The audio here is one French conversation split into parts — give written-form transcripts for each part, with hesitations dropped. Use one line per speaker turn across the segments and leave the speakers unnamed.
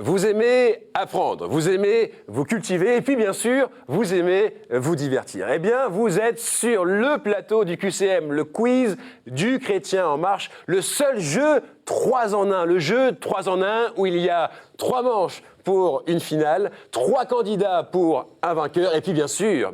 vous aimez apprendre, vous aimez vous cultiver et puis bien sûr, vous aimez vous divertir. Eh bien, vous êtes sur le plateau du QCM, le quiz du Chrétien en marche, le seul jeu 3 en 1, le jeu 3 en 1 où il y a 3 manches pour une finale, 3 candidats pour un vainqueur et puis bien sûr,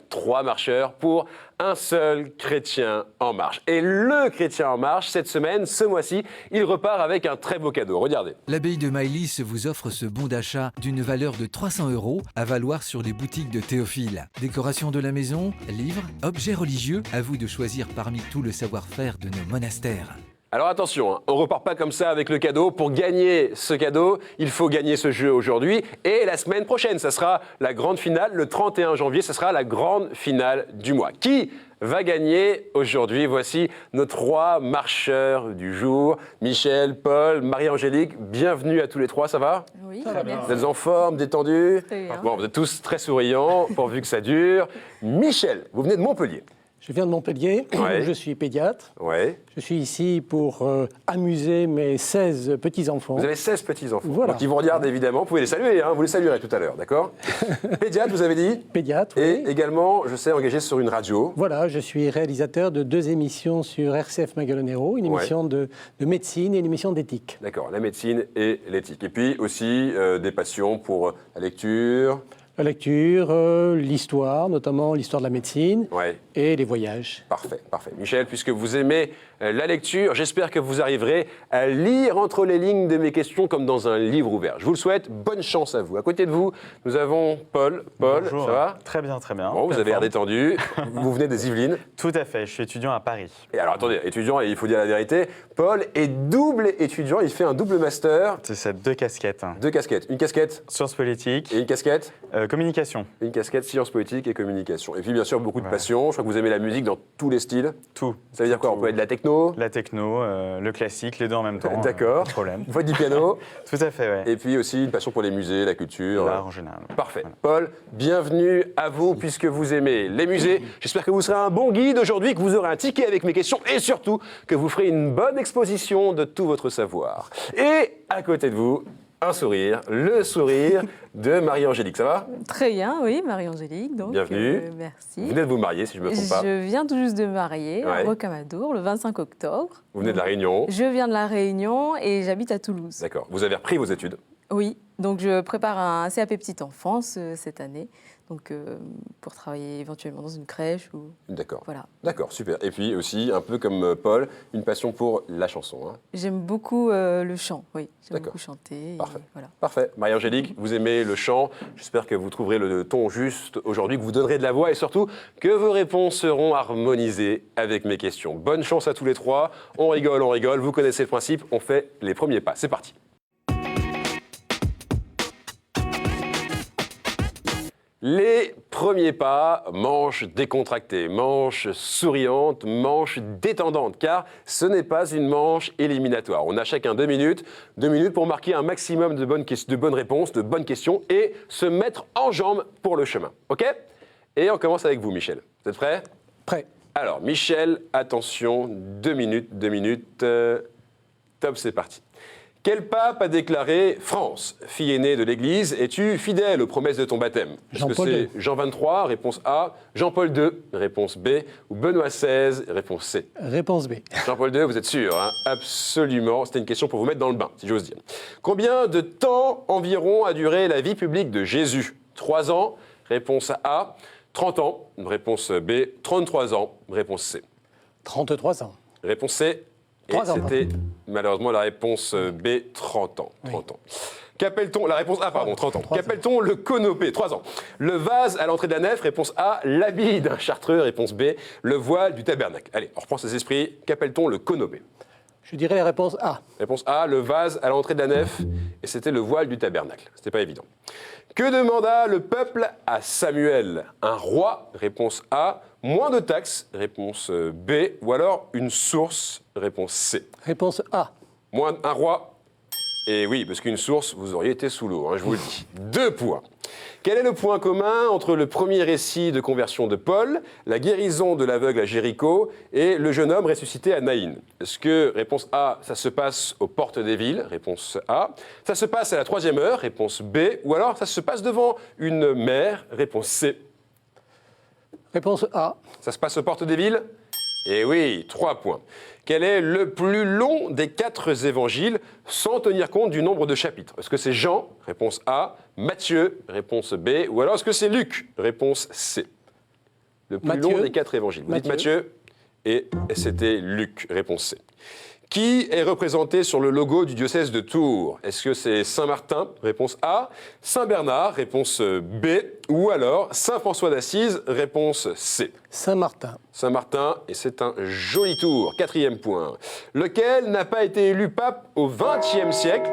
3 marcheurs pour un seul chrétien en marche. Et le chrétien en marche, cette semaine, ce mois-ci, il repart avec un très beau cadeau. Regardez.
L'abbaye de Maëlys vous offre ce bon d'achat d'une valeur de 300 € à valoir sur les boutiques de Théophile. Décoration de la maison, livres, objets religieux, à vous de choisir parmi tout le savoir-faire de nos monastères.
Alors attention, on ne repart pas comme ça avec le cadeau. Pour gagner ce cadeau, il faut gagner ce jeu aujourd'hui. Et la semaine prochaine, ça sera la grande finale. Le 31 janvier, ça sera la grande finale du mois. Qui va gagner aujourd'hui? Voici nos 3 marcheurs du jour. Michel, Paul, Marie-Angélique, bienvenue à tous les 3, ça va?
Oui,
très bien.
Vous êtes en forme, détendus?
Très bien.
Bon, vous êtes tous très souriants, pourvu que ça dure. Michel, vous venez de Montpellier.
Je viens de Montpellier,
Ouais.
je suis pédiatre.
Ouais.
Je suis ici pour amuser mes 16 petits-enfants.
Vous avez 16 petits-enfants.
Voilà.
Donc ils vous regardent évidemment. Vous pouvez les saluer, hein, vous les saluerez tout à l'heure, d'accord? Pédiatre, vous avez dit?
Pédiatre,
Et
oui.
également, je sais, engagé sur une radio.
Voilà, je suis réalisateur de 2 émissions sur RCF Magalonero, une
Ouais.
émission de médecine et une émission d'éthique.
D'accord, la médecine et l'éthique. Et puis aussi des passions pour la lecture.
La lecture, l'histoire, notamment l'histoire de la médecine,
Ouais,
et les voyages.
parfait, parfait. Michel, puisque vous aimez la lecture, j'espère que vous arriverez à lire entre les lignes de mes questions comme dans un livre ouvert. Je vous le souhaite, bonne chance à vous. À côté de vous, nous avons Paul. Paul,
Bonjour.
ça va?
Très bien, très bien.
Bon, vous avez l'air détendu. Vous venez des Yvelines.
Tout à fait, je suis étudiant à Paris.
Et alors attendez, étudiant, et il faut dire la vérité, Paul est double étudiant, il fait un double master,
C'est ça, 2 casquettes.
2 casquettes. Une casquette
Sciences politiques,
et une casquette,
communication,
une casquette sciences politiques et communication. Et puis bien sûr beaucoup de
Ouais.
passion, je crois que vous aimez la musique dans tous les styles.
tout.
Ça veut dire quoi? On peut être de la techno,
La techno, le classique, les deux en même temps.
D'accord.
Pas de problème.
vous faites du piano,
Tout à fait, ouais.
et puis aussi une passion pour les musées, la culture.
L'art en général.
Parfait.
Voilà.
Paul, bienvenue à vous puisque vous aimez les musées. J'espère que vous serez un bon guide aujourd'hui, que vous aurez un ticket avec mes questions et surtout que vous ferez une bonne exposition de tout votre savoir. Et à côté de vous, un sourire, le sourire de Marie-Angélique. Ça va?
Très bien, oui, Marie-Angélique. Donc,
Bienvenue.
merci.
Vous venez de vous marier, si je ne me trompe pas.
Je viens tout juste de me marier
Ouais.
à Rocamadour le 25 octobre.
Vous venez de La Réunion.
Je viens de La Réunion et j'habite à Toulouse.
D'accord. Vous avez repris vos études.
Oui, donc je prépare un CAP petite enfance cette année, donc pour travailler éventuellement dans une crèche ou
D'accord.
voilà.
D'accord, super. Et puis aussi, un peu comme Paul, une passion pour la chanson. Hein.
J'aime beaucoup le chant, oui. J'aime
D'accord.
beaucoup chanter. et
Parfait.
voilà.
Parfait. Marie-Angélique, vous aimez le chant. J'espère que vous trouverez le ton juste aujourd'hui, que vous donnerez de la voix et surtout que vos réponses seront harmonisées avec mes questions. Bonne chance à tous les 3. On rigole. Vous connaissez le principe. On fait les premiers pas. C'est parti. Les premiers pas, manche décontractée, manche souriante, manche détendante, car ce n'est pas une manche éliminatoire. On a chacun 2 minutes pour marquer un maximum de bonnes réponses, de bonnes questions et se mettre en jambes pour le chemin. OK? Et on commence avec vous, Michel. Vous êtes prêts?
Prêt.
Alors, Michel, attention, 2 minutes. Top, c'est parti. Quel pape a déclaré « France, fille aînée de l'Église, es-tu fidèle aux promesses de ton baptême » Est-ce que
Jean-Paul
c'est
II.
Jean 23, réponse A, Jean-Paul II, réponse B, ou Benoît XVI, réponse C?
Réponse B.
Jean-Paul II, vous êtes sûr, hein? Absolument. C'était une question pour vous mettre dans le bain, si j'ose dire. Combien de temps environ a duré la vie publique de Jésus? 3 ans, réponse A. 30 ans, réponse B. 33 ans, réponse C.
33 ans.
Réponse C. Et
3 ans,
c'était malheureusement la réponse B, 30 ans. 30 ans. Qu'appelle-t-on, la réponse A, pardon, 30 ans.
3 ans.
Qu'appelle-t-on le conopé? 3 ans. Le vase à l'entrée de la nef, réponse A. L'habit d'un chartreux, réponse B. Le voile du tabernacle. Allez, on reprend ses esprits. Qu'appelle-t-on le conopé?
Je dirais la réponse A.
Réponse A, le vase à l'entrée de la nef, et c'était le voile du tabernacle. C'était pas évident. Que demanda le peuple à Samuel? Un roi, réponse A. Moins de taxes, réponse B. Ou alors une source, réponse C.
Réponse A.
Un roi. Et oui, parce qu'une source, vous auriez été sous l'eau, hein, je vous le dis. 2 points. Quel est le point commun entre le premier récit de conversion de Paul, la guérison de l'aveugle à Jéricho et le jeune homme ressuscité à Naïn? Est-ce que, réponse A, ça se passe aux portes des villes? Réponse A. Ça se passe à la 3e heure? Réponse B. Ou alors ça se passe devant une mer? Réponse C.
Réponse A.
Ça se passe aux portes des villes? Eh oui, 3 points. Quel est le plus long des 4 évangiles sans tenir compte du nombre de chapitres? Est-ce que c'est Jean? Réponse A. Matthieu? Réponse B. Ou alors est-ce que c'est Luc? Réponse C. Le plus long des 4 évangiles. Vous dites Matthieu et c'était Luc. Réponse C. Qui est représenté sur le logo du diocèse de Tours? Est-ce que c'est Saint-Martin? Réponse A. Saint-Bernard? Réponse B. Ou alors Saint-François d'Assise? Réponse C.
Saint-Martin.
Saint-Martin, et c'est un joli tour. 4e point. Lequel n'a pas été élu pape au XXe siècle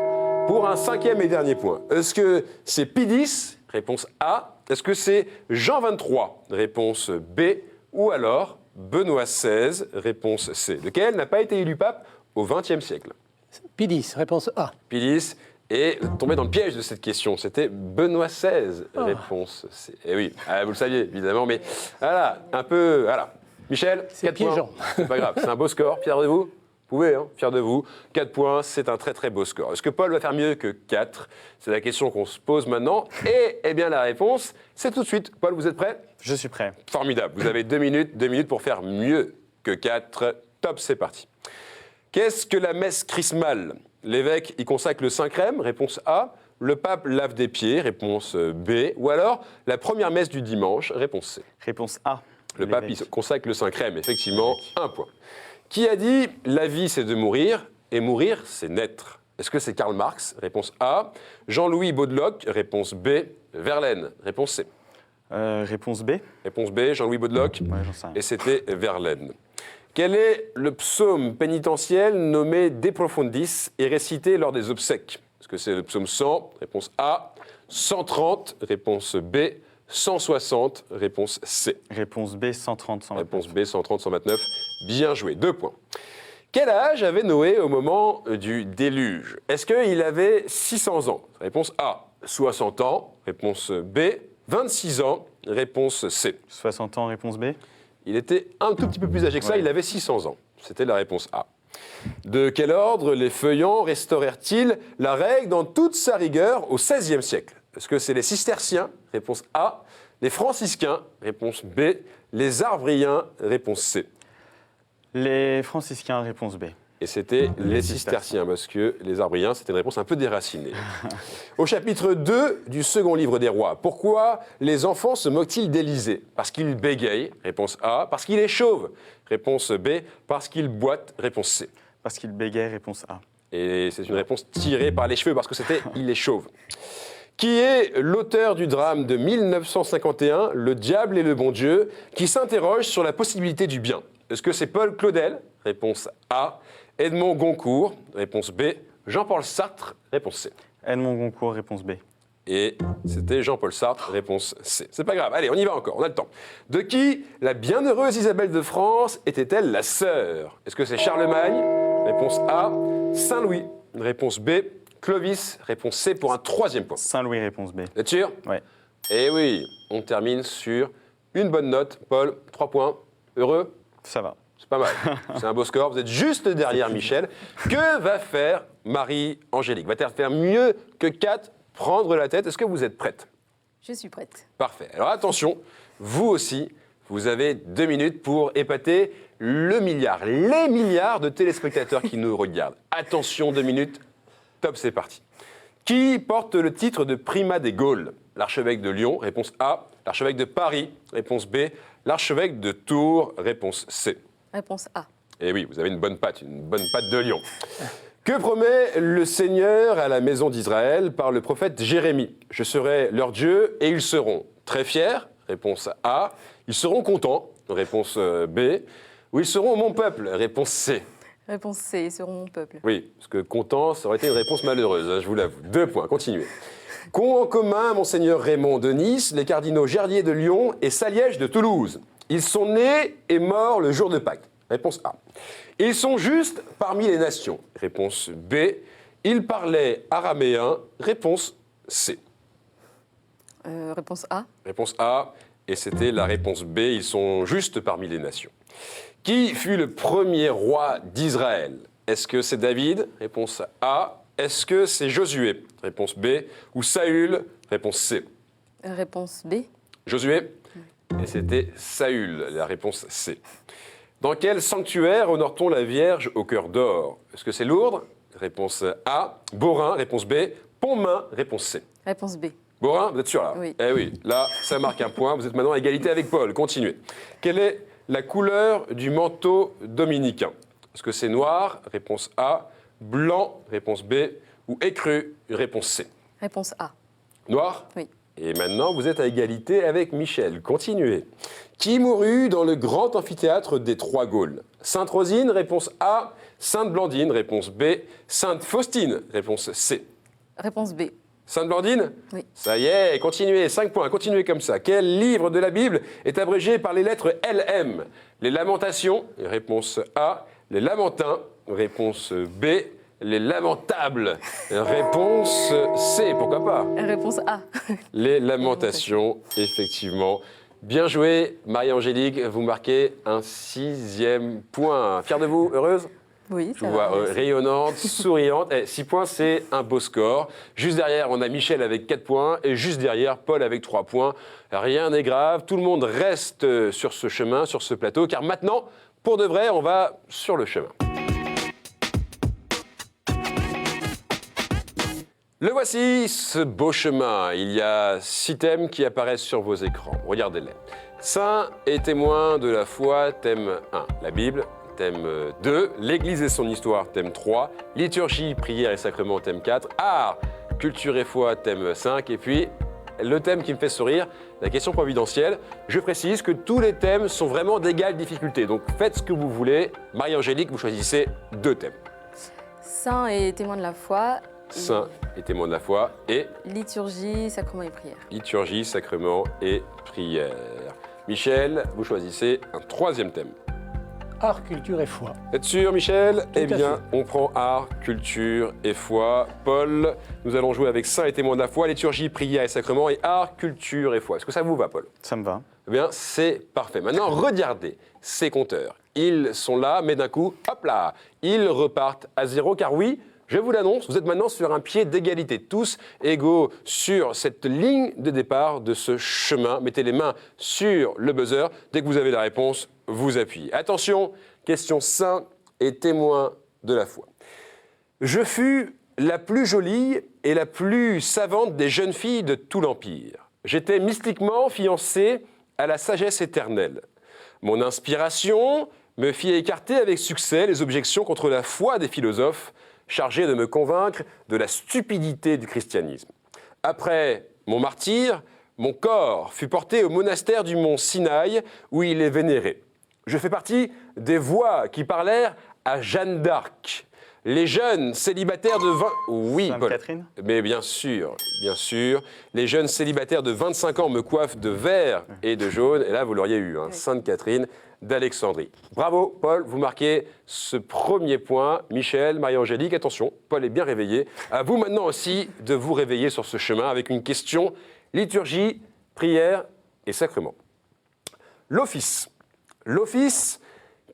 pour un 5e et dernier point? Est-ce que c'est Pie X? Réponse A. Est-ce que c'est Jean XXIII? Réponse B. Ou alors Benoît XVI? Réponse C. Lequel n'a pas été élu pape au XXe siècle?
Pie X, réponse A.
Pie X est tombé dans le piège de cette question. C'était Benoît XVI. Réponse C. Eh oui, vous le saviez, évidemment, mais voilà, un peu... Voilà. Michel, 4 points.
piégeant.
C'est pas grave, c'est un beau score. Fier de vous? Vous pouvez, hein, fier de vous. 4 points, c'est un très très beau score. Est-ce que Paul va faire mieux que 4? C'est la question qu'on se pose maintenant. Et eh bien la réponse, c'est tout de suite. Paul, vous êtes prêt?
Je suis prêt.
Formidable. Vous avez 2 minutes pour faire mieux que 4. Top, c'est parti. Qu'est-ce que la messe chrismale? L'évêque y consacre le Saint-Crème? Réponse A. Le pape lave des pieds? Réponse B. Ou alors la première messe du dimanche? Réponse C.
Réponse A.
Le pape y consacre le Saint-Crème, effectivement, 1 point. Qui a dit « La vie, c'est de mourir, et mourir, c'est naître » Est-ce que c'est Karl Marx? Réponse A. Jean-Louis Baudeloc? Réponse B. Verlaine? Réponse C.
Réponse B.
Réponse B, Jean-Louis Baudeloc.
Ouais, j'en sais rien.
Et c'était Verlaine. Quel est le psaume pénitentiel nommé De Profundis et récité lors des obsèques? Est-ce que c'est le psaume 100? Réponse A. 130? Réponse B. 160? Réponse C.
Réponse B, 130, 129.
Réponse B, 130, 129. Bien joué. 2 points. Quel âge avait Noé au moment du déluge? Est-ce qu'il avait 600 ans? Réponse A. 60 ans. Réponse B. 26 ans. Réponse C.
60 ans, réponse B.
Il était un tout petit peu plus âgé que ça,
Ouais.
il avait 600 ans. C'était la réponse A. De quel ordre les feuillants restaurèrent-ils la règle dans toute sa rigueur au XVIe siècle? Est-ce que c'est les cisterciens? Réponse A. Les franciscains? Réponse B. Les arvriens? Réponse C.
Les franciscains, réponse B.
Et c'était les cisterciens, parce que les arbriens, c'était une réponse un peu déracinée. Au chapitre 2 du second livre des rois, pourquoi les enfants se moquent-ils d'Élysée? Parce qu'il bégaye, réponse A. Parce qu'il est chauve, réponse B. Parce qu'il boite, réponse C.
Parce qu'il bégaye, réponse A.
Et c'est une réponse tirée par les cheveux, parce que c'était « il est chauve ». Qui est l'auteur du drame de 1951, Le diable et le bon Dieu, qui s'interroge sur la possibilité du bien? Est-ce que c'est Paul Claudel? Réponse A. Edmond Goncourt? Réponse B. Jean-Paul Sartre? Réponse C.
Edmond Goncourt, réponse B.
Et c'était Jean-Paul Sartre, réponse C. C'est pas grave, allez, on y va encore, on a le temps. De qui la bienheureuse Isabelle de France était-elle la sœur? Est-ce que c'est Charlemagne? Réponse A. Saint-Louis? Réponse B. Clovis? Réponse C pour un 3e point.
Saint-Louis, réponse B.
Vous êtes sûr?
Ouais.
Eh oui, on termine sur une bonne note. Paul, 3 points. Heureux?
Ça va.
C'est pas mal. C'est un beau score. Vous êtes juste derrière Michel. Que va faire Marie-Angélique? Va-t-elle faire mieux que 4? Prendre la tête? Est-ce que vous êtes prête?
Je suis prête.
Parfait. Alors attention, vous aussi, vous avez 2 minutes pour épater le milliard, les milliards de téléspectateurs qui nous regardent. Attention, 2 minutes. Top, c'est parti. Qui porte le titre de primat des Gaules? L'archevêque de Lyon, réponse A. L'archevêque de Paris, réponse B. L'archevêque de Tours, réponse C.
Réponse A.
Eh oui, vous avez une bonne patte de lion. Que promet le Seigneur à la maison d'Israël par le prophète Jérémie? Je serai leur Dieu et ils seront très fiers, réponse A. Ils seront contents, réponse B. Ou ils seront mon peuple, réponse C.
Réponse C, ils seront mon peuple.
Oui, parce que content, ça aurait été une réponse malheureuse, hein, je vous l'avoue. 2 points, continuez. Qu'ont en commun Monseigneur Raymond de Nice, les cardinaux Gerlier de Lyon et Saliège de Toulouse? Ils sont nés et morts le jour de Pâques. Réponse A. Ils sont justes parmi les nations. Réponse B. Ils parlaient araméen. Réponse C.
Réponse A.
Réponse A, et c'était la réponse B. Ils sont juste parmi les nations. Qui fut le premier roi d'Israël? Est-ce que c'est David? Réponse A. Est-ce que c'est Josué? Réponse B. Ou Saül? Réponse C.
Réponse B.
Josué? Et c'était Saül, la réponse C. Dans quel sanctuaire honore-t-on la Vierge au cœur d'or? Est-ce que c'est Lourdes? Réponse A. Beaurain? Réponse B. Pontmain? Réponse C.
Réponse B.
Beaurain, vous êtes sûr là?
Oui.
Eh oui, là, ça marque un point. Vous êtes maintenant à égalité avec Paul. Continuez. Quelle est la couleur du manteau dominicain? Est-ce que c'est noir? Réponse A. Blanc? Réponse B. Ou écru? Réponse C.
Réponse A.
Noir?
Oui.
Et maintenant, vous êtes à égalité avec Michel. Continuez. Qui mourut dans le grand amphithéâtre des Trois Gaules? Sainte Rosine? Réponse A. Sainte Blandine? Réponse B. Sainte Faustine? Réponse C.
Réponse B.
Sainte Blandine?
Oui.
Ça y est, continuez, 5 points, continuez comme ça. Quel livre de la Bible est abrégé par les lettres LM? Les Lamentations? Réponse A. Les Lamentins? Réponse B. Les Lamentables? Réponse C, pourquoi pas?
Réponse A.
Les Lamentations, effectivement. Bien joué, Marie-Angélique, vous marquez un 6e point. Fière de vous, heureuse?
Oui,
Je
ça
vous
va.
vois
merci.
rayonnante, souriante. 6 points, c'est un beau score. Juste derrière, on a Michel avec 4 points. Et juste derrière, Paul avec 3 points. Rien n'est grave. Tout le monde reste sur ce chemin, sur ce plateau. Car maintenant, pour de vrai, on va sur le chemin. Le voici, ce beau chemin. Il y a 6 thèmes qui apparaissent sur vos écrans. Regardez-les. Saint et témoin de la foi, thème 1. La Bible, thème 2. L'Église et son histoire, thème 3. Liturgie, prière et sacrement, thème 4. Art, culture et foi, thème 5. Et puis, le thème qui me fait sourire, la question providentielle. Je précise que tous les thèmes sont vraiment d'égale difficulté. Donc faites ce que vous voulez. Marie-Angélique, vous choisissez 2 thèmes.
Saint et témoin de la foi.
Saint et témoin de la foi et
Liturgie, sacrement et prière.
liturgie, sacrement et prière. Michel, vous choisissez un 3e thème.
Art, culture et foi.
Êtes sûr, Michel? Eh
à
bien,
fait.
on prend art, culture et foi. Paul, nous allons jouer avec Saint et témoin de la foi, liturgie, prière et sacrement, et art, culture et foi. Est-ce que ça vous va, Paul?
Ça me va.
Eh bien, c'est parfait. Maintenant, regardez ces compteurs. Ils sont là, mais d'un coup, hop là, ils repartent à 0, car oui, je vous l'annonce, vous êtes maintenant sur un pied d'égalité, tous égaux sur cette ligne de départ de ce chemin. Mettez les mains sur le buzzer. Dès que vous avez la réponse, vous appuyez. Attention, question saint et témoin de la foi. Je fus la plus jolie et la plus savante des jeunes filles de tout l'Empire. J'étais mystiquement fiancée à la sagesse éternelle. Mon inspiration me fit écarter avec succès les objections contre la foi des philosophes, chargé de me convaincre de la stupidité du christianisme. Après mon martyre, mon corps fut porté au monastère du mont Sinaï, où il est vénéré. Je fais partie des voix qui parlèrent à Jeanne d'Arc. Les jeunes célibataires de 20... Oui,
Sainte
Paul.
Catherine?
Mais bien sûr, bien sûr. Les jeunes célibataires de 25 ans me coiffent de vert et de jaune. Et là, vous l'auriez eu, hein, Sainte Catherine d'Alexandrie. Bravo, Paul, vous marquez ce premier point. Michel, Marie-Angélique, attention, Paul est bien réveillé. À vous maintenant aussi de vous réveiller sur ce chemin avec une question liturgie, prière et sacrement. L'office. L'office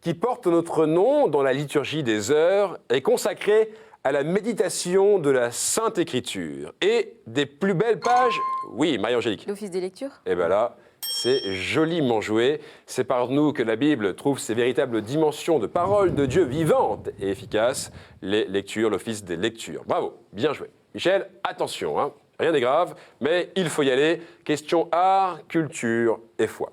qui porte notre nom dans la liturgie des heures est consacré à la méditation de la Sainte Écriture. Et des plus belles pages... Oui, Marie-Angélique.
L'office des lectures.
Et bien là, c'est joliment joué. C'est par nous que la Bible trouve ses véritables dimensions de parole de Dieu vivantes et efficaces. Les lectures, l'office des lectures. Bravo, bien joué. Michel, attention, hein, rien n'est grave, mais il faut y aller. Question art, culture et foi.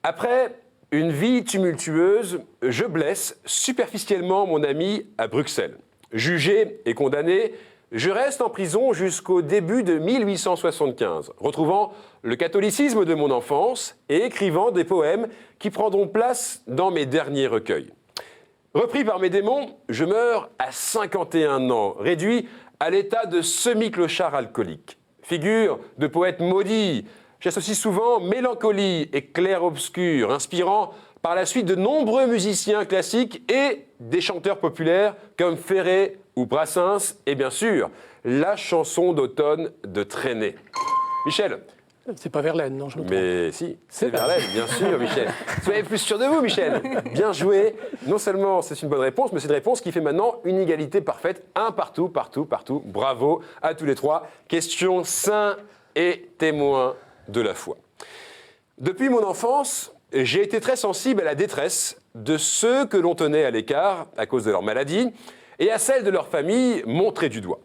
Après une vie tumultueuse, je blesse superficiellement mon ami à Bruxelles. Jugé et condamné, je reste en prison jusqu'au début de 1875, retrouvant le catholicisme de mon enfance et écrivant des poèmes qui prendront place dans mes derniers recueils. Repris par mes démons, je meurs à 51 ans, réduit à l'état de semi-clochard alcoolique. Figure de poète maudit, j'associe souvent mélancolie et clair-obscur, inspirant par la suite de nombreux musiciens classiques et des chanteurs populaires comme Ferré ou Brassens, et bien sûr, la chanson d'automne de Traînée. Michel.
C'est pas Verlaine, non, je me trompe.
Mais si, c'est Verlaine, bien sûr, Michel. Soyez plus sûr de vous, Michel. Bien joué. Non seulement c'est une bonne réponse, mais c'est une réponse qui fait maintenant une égalité parfaite. Un partout, partout, partout. Bravo à tous les trois. Question saint et témoin de la foi. Depuis mon enfance, j'ai été très sensible à la détresse de ceux que l'on tenait à l'écart à cause de leur maladie et à celle de leur famille montrée du doigt.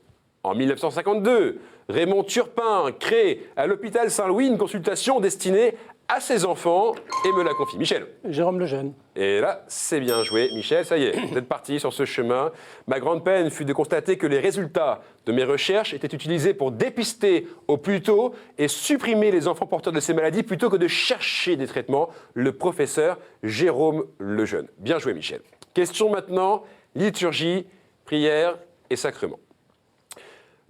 En 1952, Raymond Turpin crée à l'hôpital Saint-Louis une consultation destinée à ses enfants et me la confie. Michel.
Jérôme Lejeune.
Et là, c'est bien joué. Michel, ça y est, vous êtes parti sur ce chemin. Ma grande peine fut de constater que les résultats de mes recherches étaient utilisés pour dépister au plus tôt et supprimer les enfants porteurs de ces maladies plutôt que de chercher des traitements. Le professeur Jérôme Lejeune. Bien joué, Michel. Question maintenant, liturgie, prière et sacrement.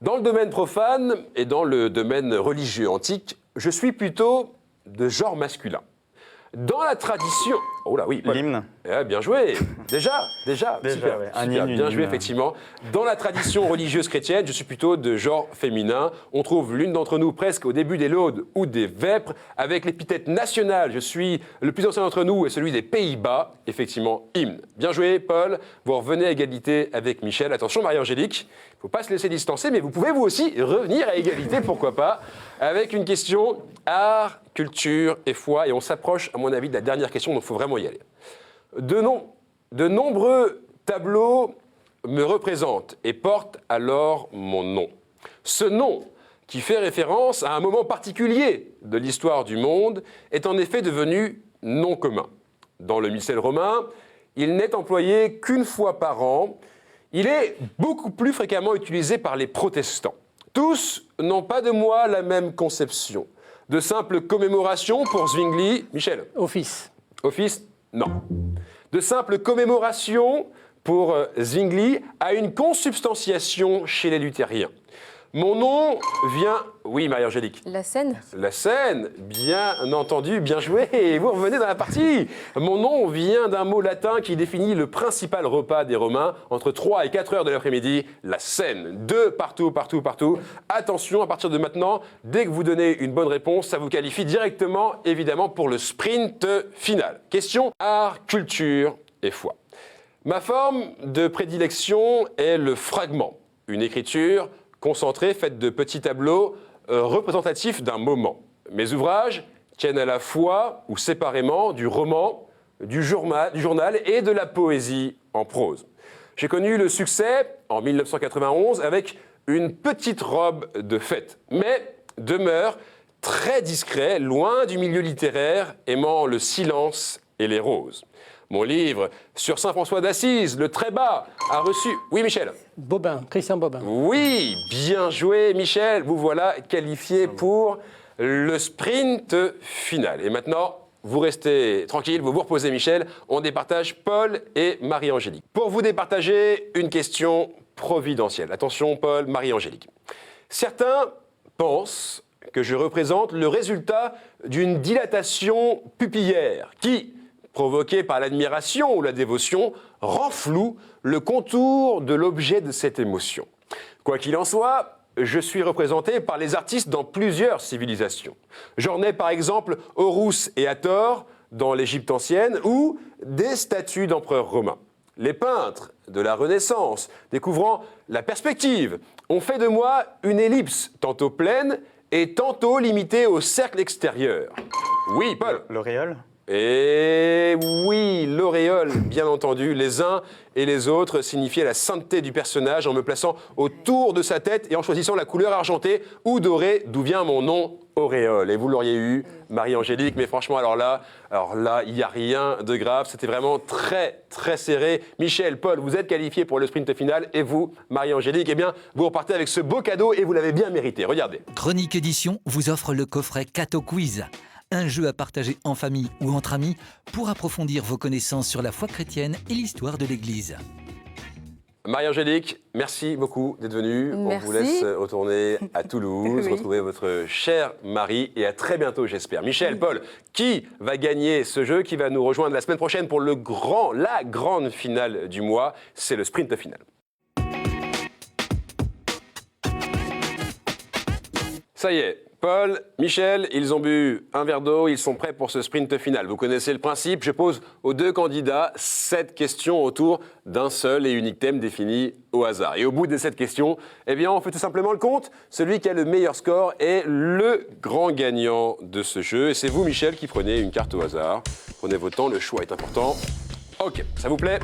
Dans le domaine profane et dans le domaine religieux antique, je suis plutôt de genre masculin. Dans la tradition... Oh là, oui. Paul.
L'hymne.
Bien joué. Déjà, super,
ouais. Un
super,
hymne,
bien
une
joué,
hymne.
effectivement. Dans la tradition religieuse chrétienne, je suis plutôt de genre féminin. On trouve l'une d'entre nous presque au début des laudes ou des vêpres. Avec l'épithète nationale, je suis le plus ancien d'entre nous et celui des Pays-Bas. Effectivement, hymne. Bien joué, Paul. Vous revenez à égalité avec Michel. Attention, Marie-Angélique, il ne faut pas se laisser distancer, mais vous pouvez vous aussi revenir à égalité, pourquoi pas, avec une question art, culture et foi. Et on s'approche, à mon avis, de la dernière question, donc il faut vraiment y aller. De nombreux tableaux me représentent et portent alors mon nom. Ce nom, qui fait référence à un moment particulier de l'histoire du monde, est en effet devenu nom commun. Dans le missel romain, il n'est employé qu'une fois par an. Il est beaucoup plus fréquemment utilisé par les protestants. Tous n'ont pas de moi la même conception. De simples commémorations pour Zwingli. Michel.
Office.
Office, non. De simples commémorations pour Zwingli à une consubstantiation chez les luthériens. Mon nom vient... Oui, Marie-Angélique.
La Seine.
La Seine, bien entendu, bien joué, et vous revenez dans la partie. Mon nom vient d'un mot latin qui définit le principal repas des Romains entre 3 et 4 heures de l'après-midi, la Seine. 2 partout, partout, partout. Attention, à partir de maintenant, dès que vous donnez une bonne réponse, ça vous qualifie directement, évidemment, pour le sprint final. Question art, culture et foi. Ma forme de prédilection est le fragment, une écriture concentrée, faite de petits tableaux représentatifs d'un moment. Mes ouvrages tiennent à la fois ou séparément du roman, du journal et de la poésie en prose. J'ai connu le succès en 1991 avec une petite robe de fête, mais demeure très discret, loin du milieu littéraire, aimant le silence et les roses. Mon livre sur Saint François d'Assise, Le Très-Bas, a reçu... Oui, Michel.
Bobin, Christian Bobin.
Oui, bien joué, Michel. Vous voilà qualifié pour le sprint final. Et maintenant, vous restez tranquille, vous vous reposez, Michel. On départage Paul et Marie-Angélique. Pour vous départager, une question providentielle. Attention, Paul, Marie-Angélique. Certains pensent que je représente le résultat d'une dilatation pupillaire qui, provoquée par l'admiration ou la dévotion, rend flou le contour de l'objet de cette émotion. Quoi qu'il en soit, je suis représenté par les artistes dans plusieurs civilisations. J'en ai par exemple Horus et Hathor dans l'Égypte ancienne ou des statues d'empereurs romains. Les peintres de la Renaissance, découvrant la perspective, ont fait de moi une ellipse tantôt pleine et tantôt limitée au cercle extérieur. Oui, Paul.
L'auréole.
Et oui, l'auréole, bien entendu, les uns et les autres signifiaient la sainteté du personnage en me plaçant autour de sa tête et en choisissant la couleur argentée ou dorée, d'où vient mon nom, auréole. Et vous l'auriez eu, Marie-Angélique, mais franchement, alors là, il n'y a rien de grave. C'était vraiment très, très serré. Michel, Paul, vous êtes qualifiés pour le sprint final. Et vous, Marie-Angélique, eh bien, vous repartez avec ce beau cadeau et vous l'avez bien mérité. Regardez.
Chronique Édition vous offre le coffret Cato Quiz, un jeu à partager en famille ou entre amis pour approfondir vos connaissances sur la foi chrétienne et l'histoire de l'Église.
Marie-Angélique, merci beaucoup d'être venue.
Merci.
On vous laisse retourner à Toulouse,
Oui.
retrouver votre cher mari et à très bientôt, j'espère. Michel, Paul, qui va gagner ce jeu, qui va nous rejoindre la semaine prochaine pour la grande finale du mois, c'est le sprint final. Ça y est, Paul, Michel, ils ont bu un verre d'eau, ils sont prêts pour ce sprint final. Vous connaissez le principe, je pose aux deux candidats 7 questions autour d'un seul et unique thème défini au hasard. Et au bout de 7 questions, eh bien, on fait tout simplement le compte. Celui qui a le meilleur score est le grand gagnant de ce jeu. Et c'est vous, Michel, qui prenez une carte au hasard. Prenez votre temps, le choix est important. Ok, ça vous plaît?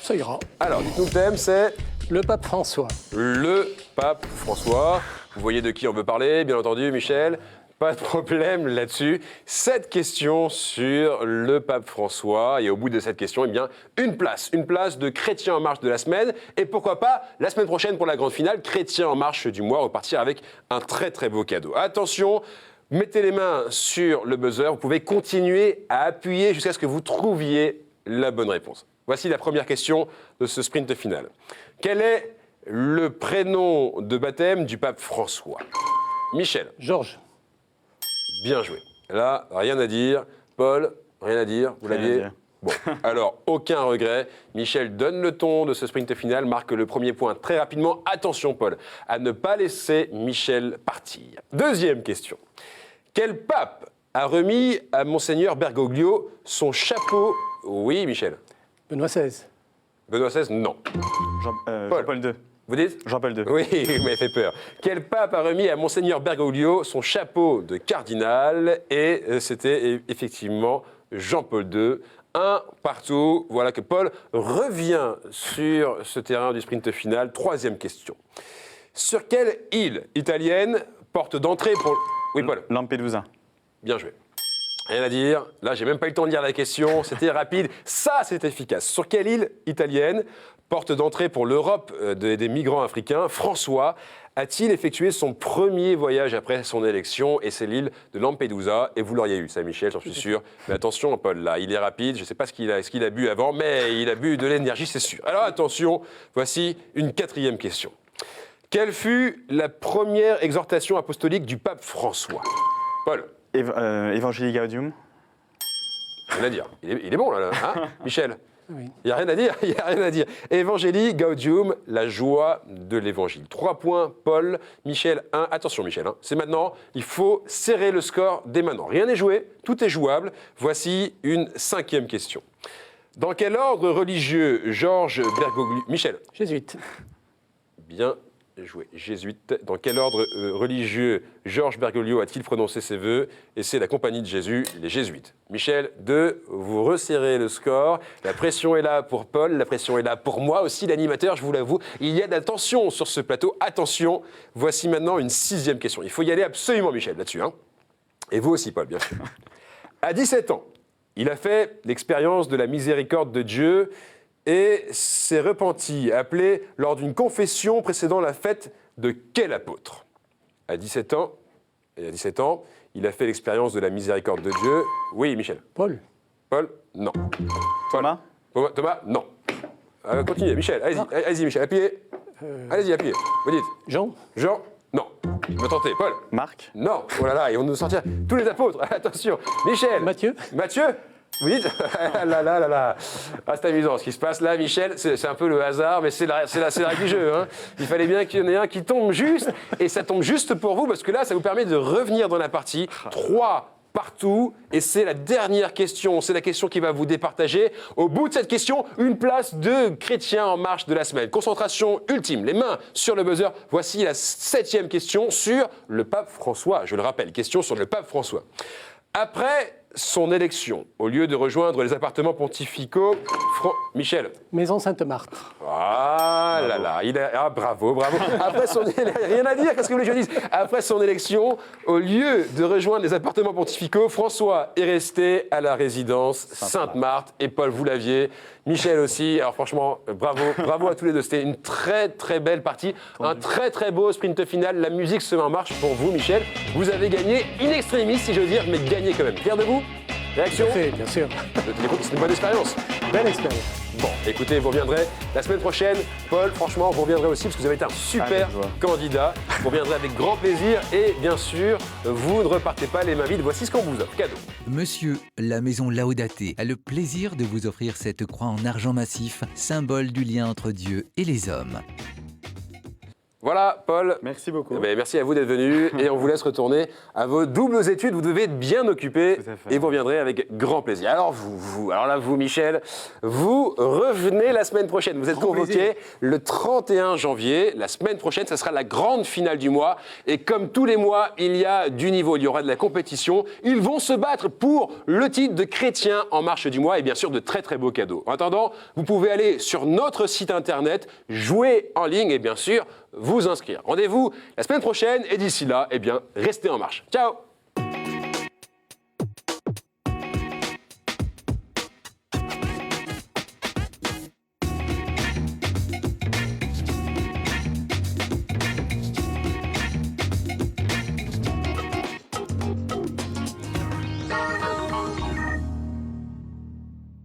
Ça ira.
Alors, dites-nous le thème, c'est
Le pape François.
le pape François. Vous voyez de qui on veut parler, bien entendu, Michel. Pas de problème là-dessus. 7 questions sur le pape François. Et au bout de cette question, eh bien, une place de Chrétien en marche de la semaine. Et pourquoi pas, la semaine prochaine pour la grande finale, Chrétien en marche du mois, repartir avec un très très beau cadeau. Attention, mettez les mains sur le buzzer. Vous pouvez continuer à appuyer jusqu'à ce que vous trouviez la bonne réponse. Voici la première question de ce sprint final. Quel est le prénom de baptême du pape François? Michel.
Georges.
Bien joué. Là, rien à dire. Paul, rien à dire. Vous
Rien à
l'aviez?
dire.
Bon, alors, aucun regret. Michel donne le ton de ce sprint final, marque le premier point très rapidement. Attention, Paul, à ne pas laisser Michel partir. Deuxième question. Quel pape a remis à Monseigneur Bergoglio son chapeau? Oui, Michel.
Benoît XVI.
Benoît XVI, non.
Jean-Paul II.
Vous dites?
Jean-Paul II.
Oui, vous m'avez fait peur. Quel pape a remis à Monseigneur Bergoglio son chapeau de cardinal? Et c'était effectivement Jean-Paul II. 1 partout. Voilà que Paul revient sur ce terrain du sprint final. Troisième question. Sur quelle île italienne, porte d'entrée pour... Oui, Paul.
Lampedusa.
Bien joué. Rien à dire. Là, j'ai même pas eu le temps de lire la question. C'était rapide. Ça, c'est efficace. Sur quelle île italienne, porte d'entrée pour l'Europe des migrants africains, François a-t-il effectué son premier voyage après son élection? Et c'est l'île de Lampedusa. Et vous l'auriez eu, ça, Michel, j'en suis sûr. Mais attention, Paul, là, il est rapide. Je ne sais pas ce qu'il a bu avant, mais il a bu de l'énergie, c'est sûr. Alors, attention, voici une 4e question. Quelle fut la première exhortation apostolique du pape François? Paul.
Evangelii Gaudium.
Rien à dire. Il est bon, là, hein, Michel?
Oui.
Il n'y a rien à dire, il n'y a rien à dire. Evangelii Gaudium, la joie de l'évangile. 3 points, Paul. Michel, 1. Attention, Michel, hein, c'est maintenant. Il faut serrer le score dès maintenant. Rien n'est joué, tout est jouable. Voici une 5e question. Dans quel ordre religieux Georges Bergoglio... Michel.
Jésuite.
Bien joué. Jésuite. Dans quel ordre religieux Georges Bergoglio a-t-il prononcé ses vœux? Et c'est la Compagnie de Jésus, les Jésuites. Michel, 2, vous resserrez le score. La pression est là pour Paul, la pression est là pour moi aussi, l'animateur, je vous l'avoue. Il y a de la tension sur ce plateau. Attention, voici maintenant une 6e question. Il faut y aller absolument, Michel, là-dessus. Hein. Et vous aussi, Paul, bien sûr. À 17 ans, il a fait l'expérience de la miséricorde de Dieu et s'est repenti, appelé lors d'une confession précédant la fête de quel apôtre? À 17 ans, il a fait l'expérience de la miséricorde de Dieu. Oui, Michel.
Paul.
Paul? Non.
Thomas.
Thomas? Non. Continuez, Michel. Allez-y, Michel. Appuyez. Allez-y, appuyez. Vous dites.
Jean.
Jean? Non. Je vais tenter. Paul?
Marc.
Non. Oh là là, ils vont nous sortir tous les apôtres. Attention. Michel?
Mathieu.
Mathieu? Vous dites? là. Ah, c'est amusant ce qui se passe là, Michel. C'est un peu le hasard, mais c'est la règle du jeu. Hein. Il fallait bien qu'il y en ait un qui tombe juste. Et ça tombe juste pour vous, parce que là, ça vous permet de revenir dans la partie. 3 partout. Et c'est la dernière question. C'est la question qui va vous départager. Au bout de cette question, une place de Chrétien en marche de la semaine. Concentration ultime. Les mains sur le buzzer. Voici la 7e question sur le pape François. Je le rappelle, question sur le pape François. Après son élection, au lieu de rejoindre les appartements pontificaux, Michel.
Maison Sainte-Marthe.
Ah là là, bravo. Après son rien à dire, qu'est-ce que vous voulez que je dise? Après son élection, au lieu de rejoindre les appartements pontificaux, François est resté à la résidence Sainte-Marthe. Et Paul, vous l'aviez. Michel aussi. Alors franchement, bravo à tous les deux. C'était une très très belle partie, un très très beau sprint final. La musique se met en marche pour vous, Michel. Vous avez gagné in extremis, si je veux dire, mais gagné quand même. Fier de vous? Réaction?
Bien sûr.
C'est une bonne expérience.
Belle expérience.
Bon, écoutez, vous reviendrez la semaine prochaine. Paul, franchement, vous reviendrez aussi parce que vous avez été un super candidat. Vous reviendrez avec grand plaisir et bien sûr, vous ne repartez pas les mains vides. Voici ce qu'on vous offre. Cadeau.
Monsieur, la maison Laudate a le plaisir de vous offrir cette croix en argent massif, symbole du lien entre Dieu et les hommes.
Voilà, Paul.
Merci beaucoup.
Eh ben, merci à vous d'être venu et on vous laisse retourner à vos doubles études. Vous devez être bien occupés
Tout à fait.
et vous reviendrez avec grand plaisir. Alors vous, Michel, vous revenez la semaine prochaine. Vous êtes convoqué le 31 janvier. La semaine prochaine, ce sera la grande finale du mois. Et comme tous les mois, il y a du niveau, il y aura de la compétition. Ils vont se battre pour le titre de chrétien en marche du mois et bien sûr de très très beaux cadeaux. En attendant, vous pouvez aller sur notre site internet, jouer en ligne et bien sûr vous inscrire. Rendez-vous la semaine prochaine et d'ici là, eh bien, restez en marche. Ciao!